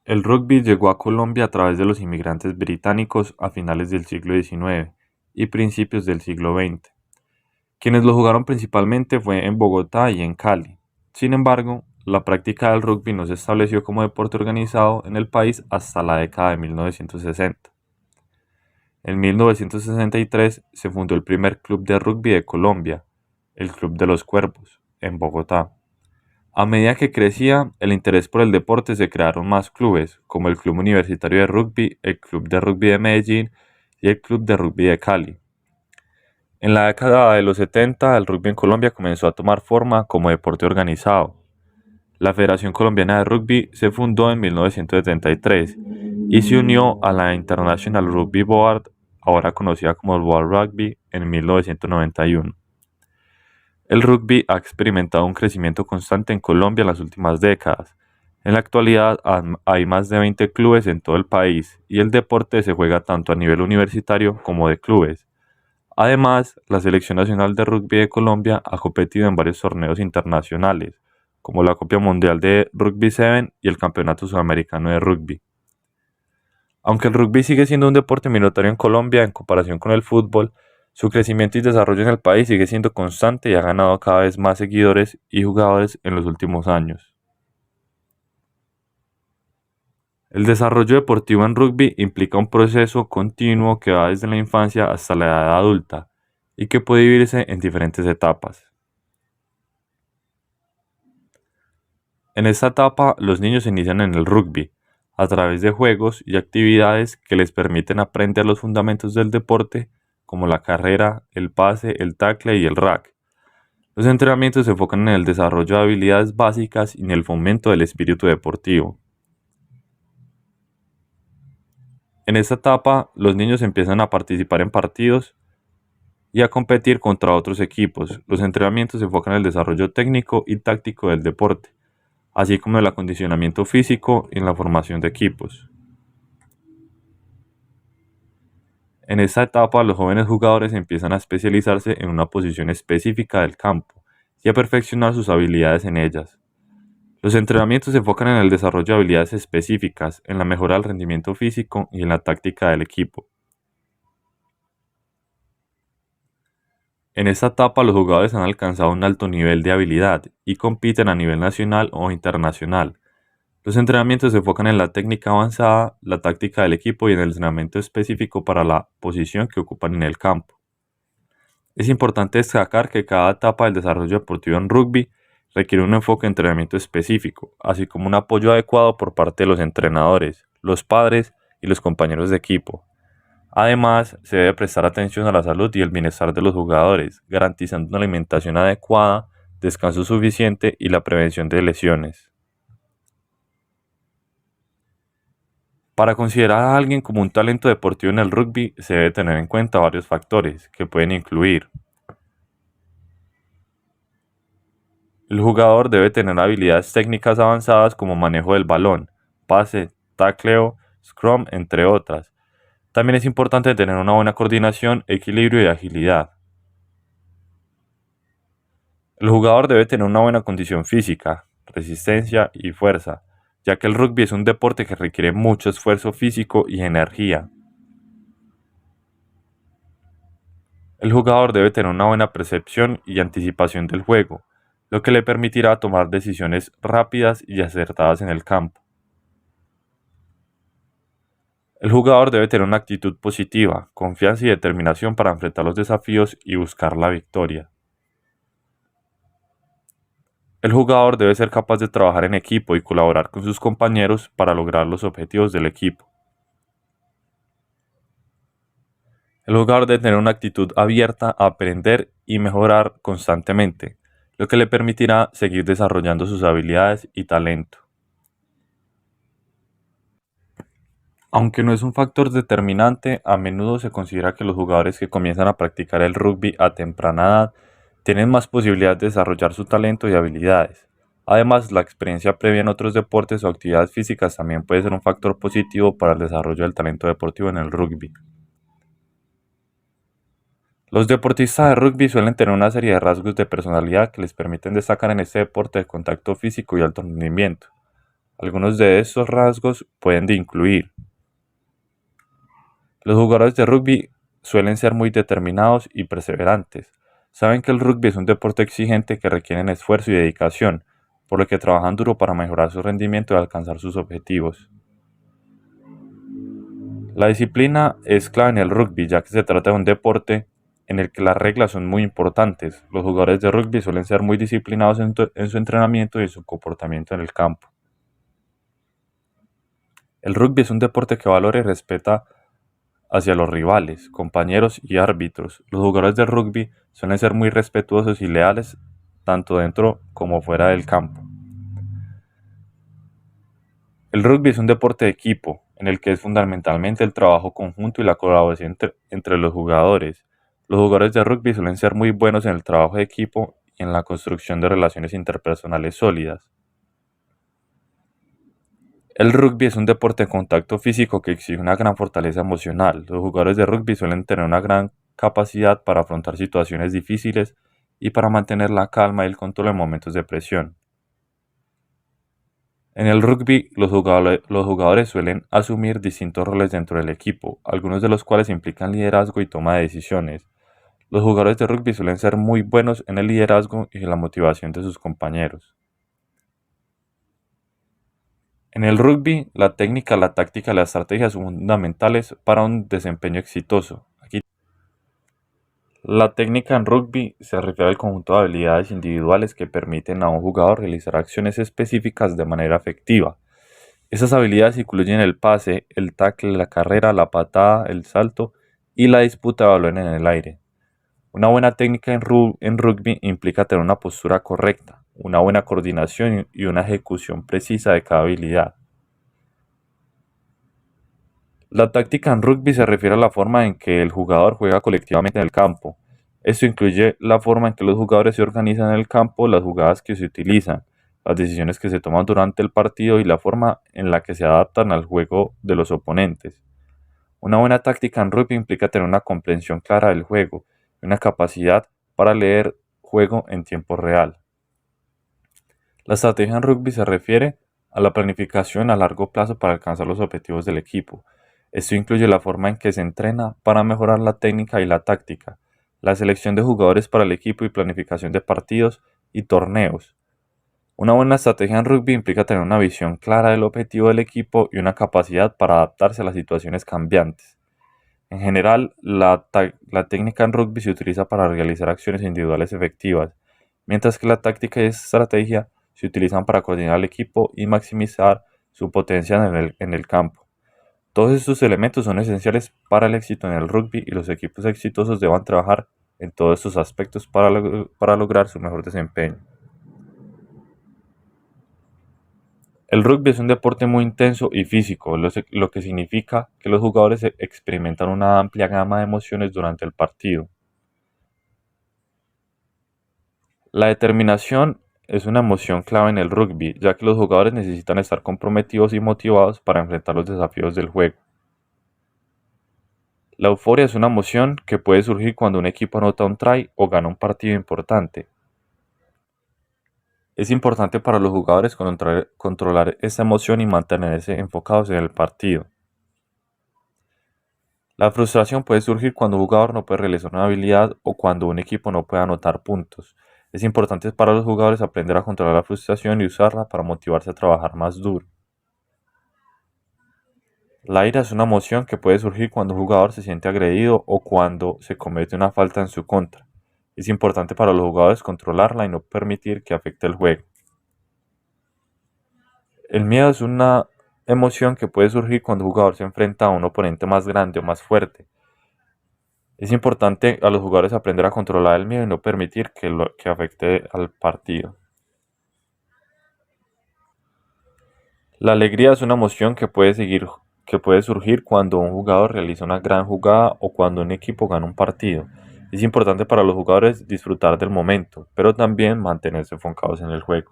El rugby llegó a Colombia a través de los inmigrantes británicos a finales del siglo XIX y principios del siglo XX. Quienes lo jugaron principalmente fue en Bogotá y en Cali. Sin embargo, la práctica del rugby no se estableció como deporte organizado en el país hasta la década de 1960. En 1963 se fundó el primer club de rugby de Colombia, el Club de los Cuervos, en Bogotá. A medida que crecía el interés por el deporte, se crearon más clubes, como el Club Universitario de Rugby, el Club de Rugby de Medellín y el Club de Rugby de Cali. En la década de los 70, el rugby en Colombia comenzó a tomar forma como deporte organizado. La Federación Colombiana de Rugby se fundó en 1973 y se unió a la International Rugby Board, ahora conocida como el World Rugby, en 1991. El rugby ha experimentado un crecimiento constante en Colombia en las últimas décadas. En la actualidad hay más de 20 clubes en todo el país y el deporte se juega tanto a nivel universitario como de clubes. Además, la Selección Nacional de Rugby de Colombia ha competido en varios torneos internacionales, como la Copa Mundial de Rugby 7 y el Campeonato Sudamericano de Rugby. Aunque el rugby sigue siendo un deporte minoritario en Colombia en comparación con el fútbol, su crecimiento y desarrollo en el país sigue siendo constante y ha ganado cada vez más seguidores y jugadores en los últimos años. El desarrollo deportivo en rugby implica un proceso continuo que va desde la infancia hasta la edad adulta y que puede vivirse en diferentes etapas. En esta etapa, los niños inician en el rugby a través de juegos y actividades que les permiten aprender los fundamentos del deporte, como la carrera, el pase, el tackle y el rack. Los entrenamientos se enfocan en el desarrollo de habilidades básicas y en el fomento del espíritu deportivo. En esta etapa, los niños empiezan a participar en partidos y a competir contra otros equipos. Los entrenamientos se enfocan en el desarrollo técnico y táctico del deporte, así como el acondicionamiento físico y en la formación de equipos. En esta etapa, los jóvenes jugadores empiezan a especializarse en una posición específica del campo y a perfeccionar sus habilidades en ellas. Los entrenamientos se enfocan en el desarrollo de habilidades específicas, en la mejora del rendimiento físico y en la táctica del equipo. En esta etapa, los jugadores han alcanzado un alto nivel de habilidad y compiten a nivel nacional o internacional. Los entrenamientos se enfocan en la técnica avanzada, la táctica del equipo y en el entrenamiento específico para la posición que ocupan en el campo. Es importante destacar que cada etapa del desarrollo deportivo en rugby requiere un enfoque de entrenamiento específico, así como un apoyo adecuado por parte de los entrenadores, los padres y los compañeros de equipo. Además, se debe prestar atención a la salud y el bienestar de los jugadores, garantizando una alimentación adecuada, descanso suficiente y la prevención de lesiones. Para considerar a alguien como un talento deportivo en el rugby, se debe tener en cuenta varios factores que pueden incluir: el jugador debe tener habilidades técnicas avanzadas como manejo del balón, pase, tacleo, scrum, entre otras. También es importante tener una buena coordinación, equilibrio y agilidad. El jugador debe tener una buena condición física, resistencia y fuerza, ya que el rugby es un deporte que requiere mucho esfuerzo físico y energía. El jugador debe tener una buena percepción y anticipación del juego, lo que le permitirá tomar decisiones rápidas y acertadas en el campo. El jugador debe tener una actitud positiva, confianza y determinación para enfrentar los desafíos y buscar la victoria. El jugador debe ser capaz de trabajar en equipo y colaborar con sus compañeros para lograr los objetivos del equipo. El jugador debe tener una actitud abierta a aprender y mejorar constantemente, lo que le permitirá seguir desarrollando sus habilidades y talento. Aunque no es un factor determinante, a menudo se considera que los jugadores que comienzan a practicar el rugby a temprana edad tienen más posibilidades de desarrollar su talento y habilidades. Además, la experiencia previa en otros deportes o actividades físicas también puede ser un factor positivo para el desarrollo del talento deportivo en el rugby. Los deportistas de rugby suelen tener una serie de rasgos de personalidad que les permiten destacar en este deporte de contacto físico y alto rendimiento. Algunos de estos rasgos pueden incluir: los jugadores de rugby suelen ser muy determinados y perseverantes. Saben que el rugby es un deporte exigente que requiere esfuerzo y dedicación, por lo que trabajan duro para mejorar su rendimiento y alcanzar sus objetivos. La disciplina es clave en el rugby, ya que se trata de un deporte en el que las reglas son muy importantes. Los jugadores de rugby suelen ser muy disciplinados en su entrenamiento y en su comportamiento en el campo. El rugby es un deporte que valora y respeta hacia los rivales, compañeros y árbitros. Los jugadores de rugby suelen ser muy respetuosos y leales tanto dentro como fuera del campo. El rugby es un deporte de equipo, en el que es fundamentalmente el trabajo conjunto y la colaboración entre los jugadores. Los jugadores de rugby suelen ser muy buenos en el trabajo de equipo y en la construcción de relaciones interpersonales sólidas. El rugby es un deporte de contacto físico que exige una gran fortaleza emocional. Los jugadores de rugby suelen tener una gran capacidad para afrontar situaciones difíciles y para mantener la calma y el control en momentos de presión. En el rugby, los jugadores suelen asumir distintos roles dentro del equipo, algunos de los cuales implican liderazgo y toma de decisiones. Los jugadores de rugby suelen ser muy buenos en el liderazgo y en la motivación de sus compañeros. En el rugby, la técnica, la táctica y la estrategia son fundamentales para un desempeño exitoso. La técnica en rugby se refiere al conjunto de habilidades individuales que permiten a un jugador realizar acciones específicas de manera efectiva. Esas habilidades incluyen el pase, el tackle, la carrera, la patada, el salto y la disputa de balón en el aire. Una buena técnica en rugby implica tener una postura correcta, una buena coordinación y una ejecución precisa de cada habilidad. La táctica en rugby se refiere a la forma en que el jugador juega colectivamente en el campo. Esto incluye la forma en que los jugadores se organizan en el campo, las jugadas que se utilizan, las decisiones que se toman durante el partido y la forma en la que se adaptan al juego de los oponentes. Una buena táctica en rugby implica tener una comprensión clara del juego y una capacidad para leer juego en tiempo real. La estrategia en rugby se refiere a la planificación a largo plazo para alcanzar los objetivos del equipo. Esto incluye la forma en que se entrena para mejorar la técnica y la táctica, la selección de jugadores para el equipo y planificación de partidos y torneos. Una buena estrategia en rugby implica tener una visión clara del objetivo del equipo y una capacidad para adaptarse a las situaciones cambiantes. En general, la técnica en rugby se utiliza para realizar acciones individuales efectivas, mientras que la táctica y estrategia se utilizan para coordinar al equipo y maximizar su potencia en el campo. Todos estos elementos son esenciales para el éxito en el rugby y los equipos exitosos deben trabajar en todos estos aspectos para lograr su mejor desempeño. El rugby es un deporte muy intenso y físico, lo que significa que los jugadores experimentan una amplia gama de emociones durante el partido. La determinación es una emoción clave en el rugby, ya que los jugadores necesitan estar comprometidos y motivados para enfrentar los desafíos del juego. La euforia es una emoción que puede surgir cuando un equipo anota un try o gana un partido importante. Es importante para los jugadores controlar esta emoción y mantenerse enfocados en el partido. La frustración puede surgir cuando un jugador no puede realizar una habilidad o cuando un equipo no puede anotar puntos. Es importante para los jugadores aprender a controlar la frustración y usarla para motivarse a trabajar más duro. La ira es una emoción que puede surgir cuando un jugador se siente agredido o cuando se comete una falta en su contra. Es importante para los jugadores controlarla y no permitir que afecte el juego. El miedo es una emoción que puede surgir cuando un jugador se enfrenta a un oponente más grande o más fuerte. Es importante a los jugadores aprender a controlar el miedo y no permitir que afecte al partido. La alegría es una emoción que puede surgir cuando un jugador realiza una gran jugada o cuando un equipo gana un partido. Es importante para los jugadores disfrutar del momento, pero también mantenerse enfocados en el juego.